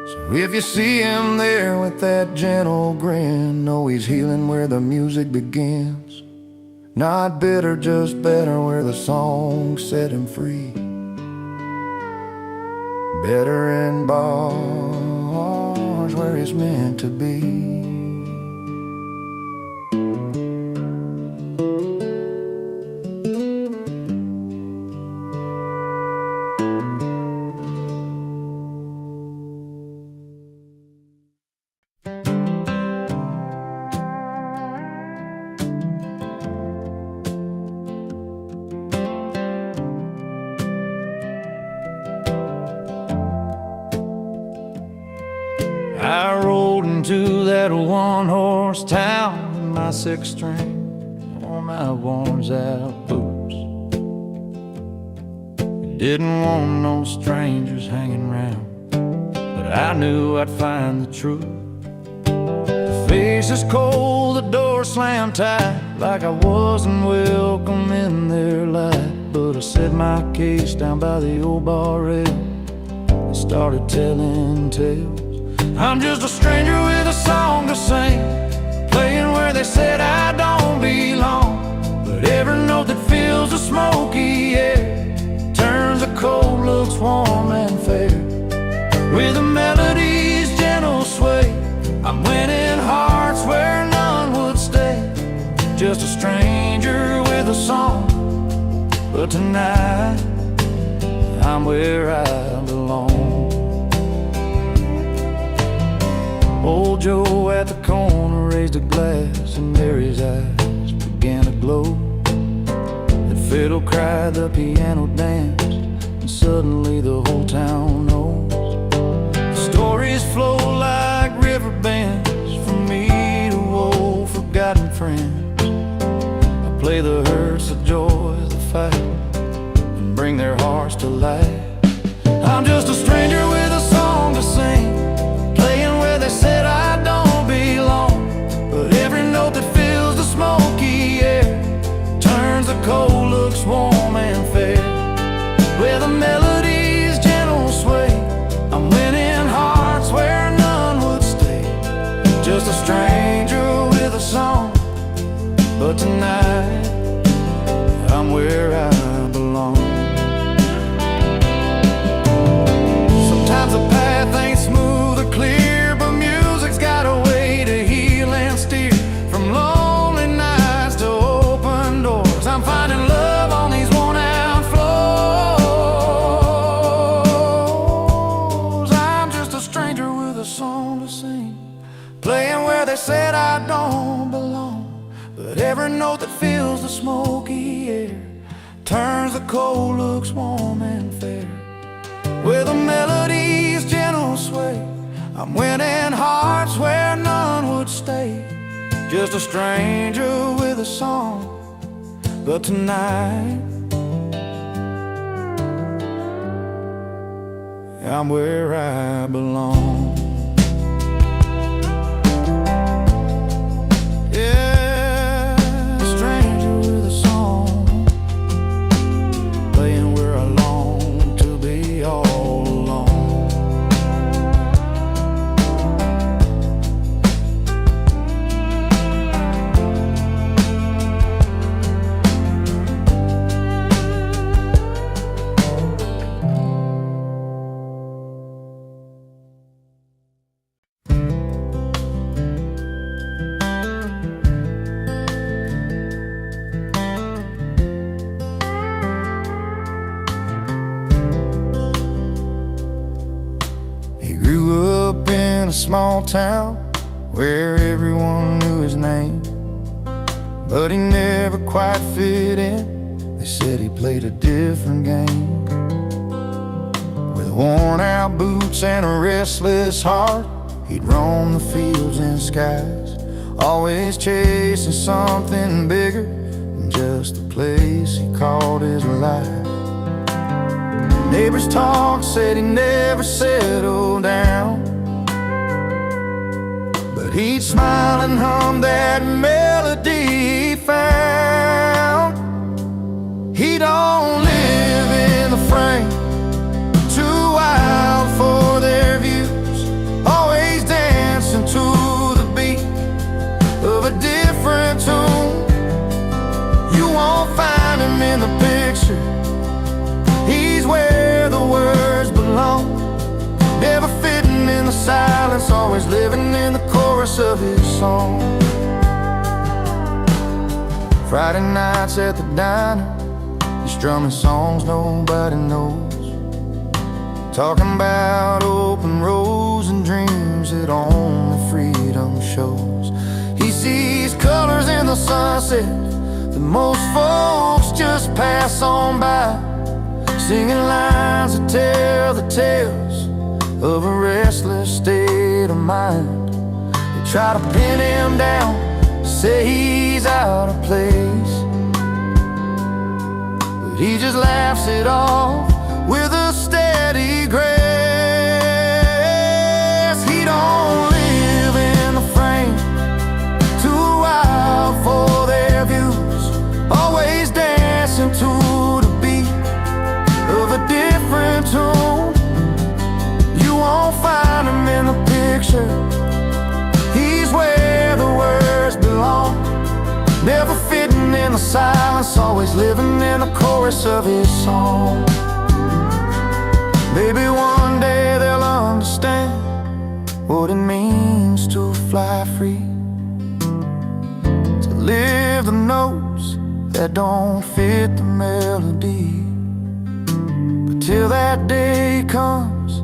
So if you see him there with that gentle grin, know he's healing where the music begins. Not bitter, just better, where the song set him free. Better in bars, where he's meant to be. I rolled into that one-horse town with my six string on my worn-out boots. Didn't want no strangers hanging round, but I knew I'd find the truth. The face is cold, the door slammed tight, like I wasn't welcome in their light. But I set my case down by the old bar rail and started telling tales. I'm just a stranger with a song to sing, playing where they said I don't belong. But every note that fills the smoky air turns the cold looks warm and fair. With the melody's gentle sway, I'm winning hard. just a stranger with a song. But tonight, I'm where I belong. Old Joe at the corner raised a glass, and Mary's eyes began to glow. The fiddle cried, the piano danced, and suddenly the whole town knows. The stories flow like river bands from me to old forgotten friends. I play the hurts, the joys, the fight, and bring their hearts to life. I'm just a stranger with a song to sing, playing where they said I don't belong. But every note that fills the smoky air turns the cold looks warm and fair. Where the melodies gentle sway, I'm winning hearts where none would stay. Just a stranger with a song, but tonight I'm where I belong. Sometimes the path ain't smooth or clear, but music's got a way to heal and steer. From lonely nights to open doors, I'm finding love on these worn out floors. I'm just a stranger with a song to sing, playing where they said I don't belong. But every note that fills the smoky air turns the cold looks warm and fair. Where the melodies gentle sway, I'm winning hearts where none would stay. Just a stranger with a song, but tonight I'm where I belong. In a small town where everyone knew his name, but he never quite fit in. They said he played a different game. With worn out boots and a restless heart, he'd roam the fields and skies, always chasing something bigger than just the place he called his life. Neighbors talked, said he never settled down, but he'd smile and hum that melody he found. He don't live in the frame, too wild for their views, always dancing to the beat of a different tune. You won't find him in the picture, he's where the words belong. Never fitting in the silence, always living in the chorus of his song. Friday nights at the diner, he's strumming songs nobody knows, talking about open roads and dreams that only freedom shows. He sees colors in the sunset that most folks just pass on by, singing lines that tell the tales of a restless state of mind. They try to pin him down, say he's out of place, but he just laughs it off with a steady grace. He don't live in the frame, too wild for their views, always dancing to the beat of a different tune. You won't find him in the picture, he's where the words belong. Never fitting in the silence, always living in the chorus of his song. Maybe one day they'll understand what it means to fly free, to live the notes that don't fit the melody. But till that day comes,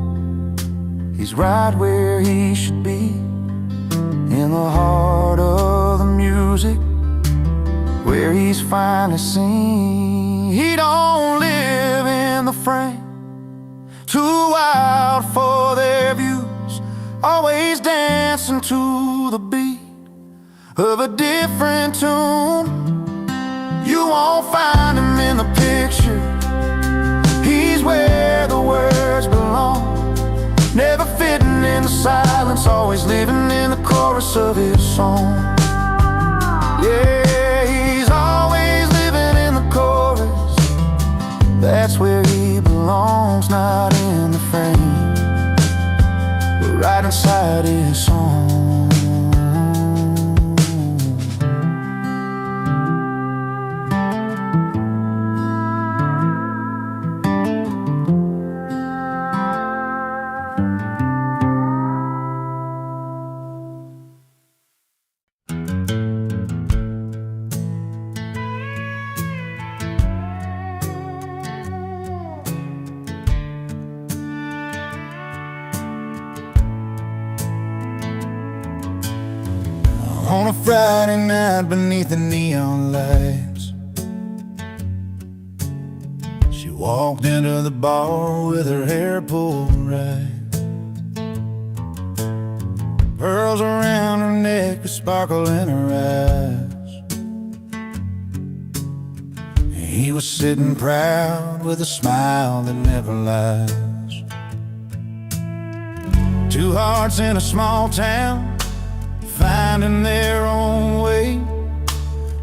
he's right where he should be, in the heart of the music, where he's finally seen. He don't live in the frame, too wild for their views, always dancing to the beat of a different tune. You won't find him in the picture, he's where the words belong, never fitting in the silence, always living in the chorus of his song. Yeah, he's always living in the chorus, that's where he belongs, not in the frame, but right inside his song. On a Friday night beneath the neon lights, she walked into the bar with her hair pulled right, pearls around her neck, a sparkle in her eyes. He was sitting proud with a smile that never lies. Two hearts in a small town, finding their own way,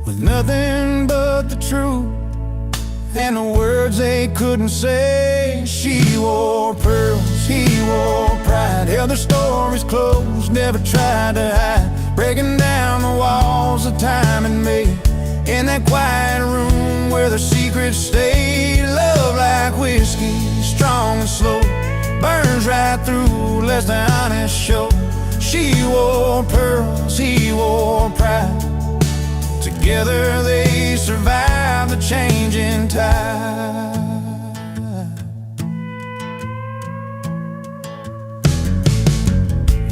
with nothing but the truth and the words they couldn't say. She wore pearls, he wore pride, held their stories closed, never tried to hide, breaking down the walls of time and made, in that quiet room where their secrets stayed. Love like whiskey, strong and slow, burns right through, lets the honest show. She wore pearls, he wore pride, together they survived the changing tide.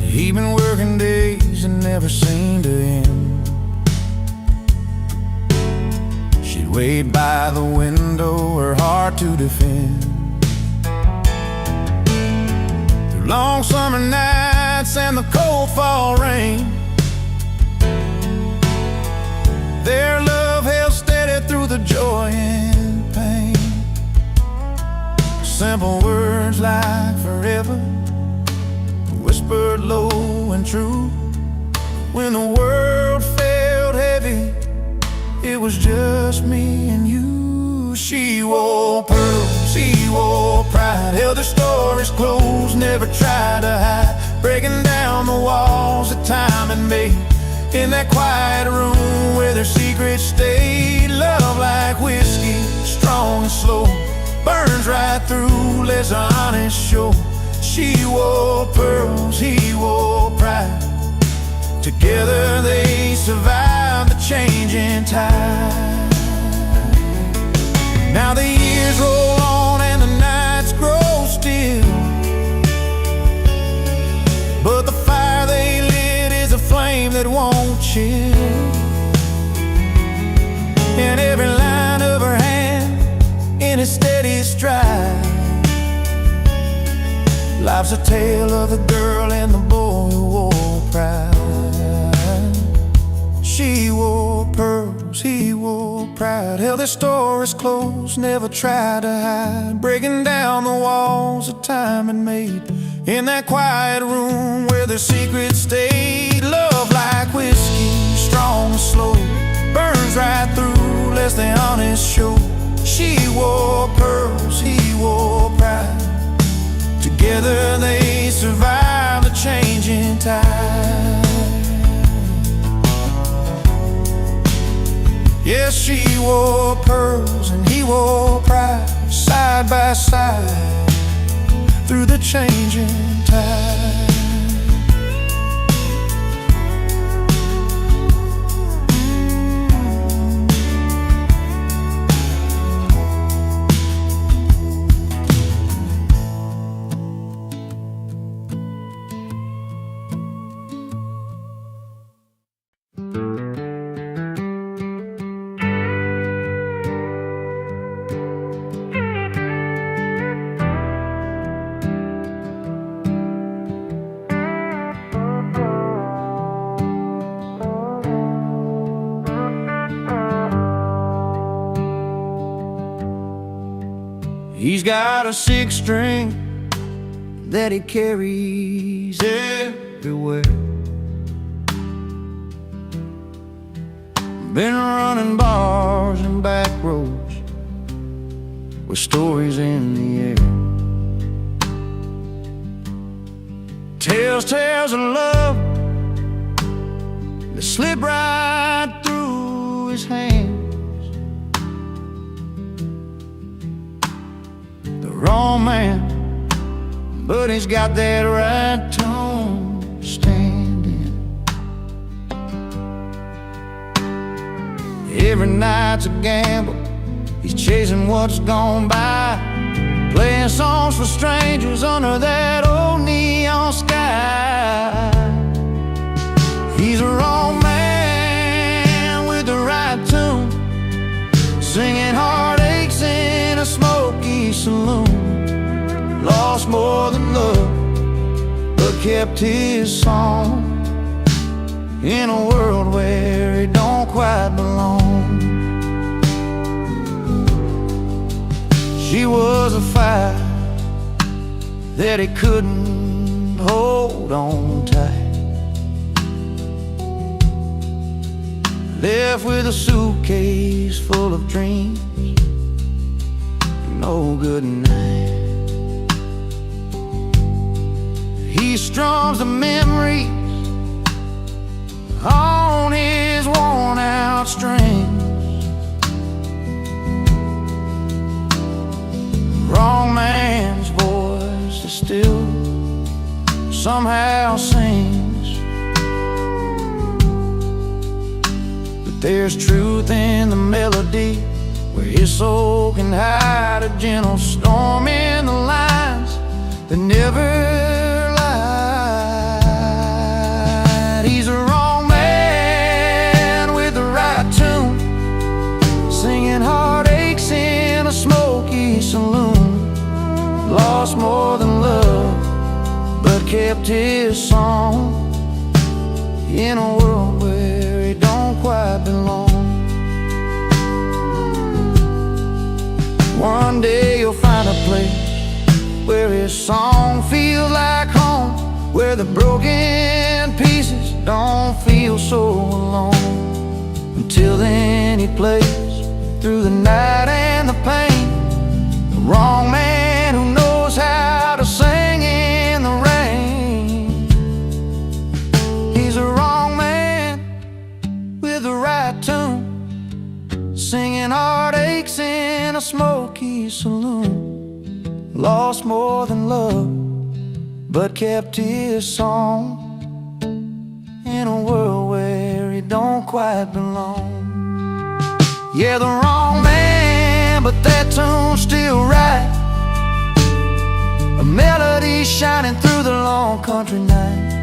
He'd been working days and never seemed to end. She'd wait by the window, her heart to defend. Through long summer nights and the cold fall rain, their love held steady through the joy and pain. Simple words like forever, whispered low and true. When the world felt heavy, it was just me and you. She wore pearls, he wore pride, held their stories closed, never tried to hide, breaking down the walls that time had made, in that quiet room where their secrets stayed. Love like whiskey, strong and slow, burns right through, lets the honest show. She wore pearls, he wore pride, together they survived the changing tide. Now the years roll on and the nights grow still, but the fire they lit is a flame that won't chill. And every line of her hand in a steady stride, life's a tale of the girl and the boy who wore pride. She wore pearls, he wore pride, held their stories closed, never tried to hide, breaking down the walls that time had made, in that quiet room where their secrets stayed. Love like whiskey, strong and slow, burns right through, lets the honest show. She wore pearls, he wore pride, together they survived the changing tide. Yes, she wore pearls and he wore pride, side by side through the changing tide. He's got a six string that he carries everywhere. Been running bars and back roads with stories in the air. Tells tales of love that slip right through his hands. The wrong man, but he's got that right tone to stand in. Every night's a gamble, he's chasing what's gone by, playing songs for strangers under that old neon sky. He's a wrong man with the right tune, singing heartaches in a smoky saloon. Lost more than love, but kept his song in a world where he don't quite belong. She was a fire that he couldn't hold on tight, left with a suitcase full of dreams, no good night. He strums the memories on his worn out strings. Wrong man's voice is still somehow sings, but there's truth in the melody where his soul can hide a gentle storm in the lines that never lied. He's a wrong man with the right tune, singing heartaches in a smoky saloon. Lost more than love, but kept his song in a world where he don't quite belong. One day you'll find a place where his song feels like home, where the broken pieces don't feel so alone. Until then he plays through the night and the pain, the wrong man who knows how to sing in the rain. He's a wrong man with the right tune, singing heartaches in a smoky saloon. Lost more than love, but kept his song in a world where he don't quite belong. Yeah, the wrong man, but that tune's still right, a melody shining through the long country night.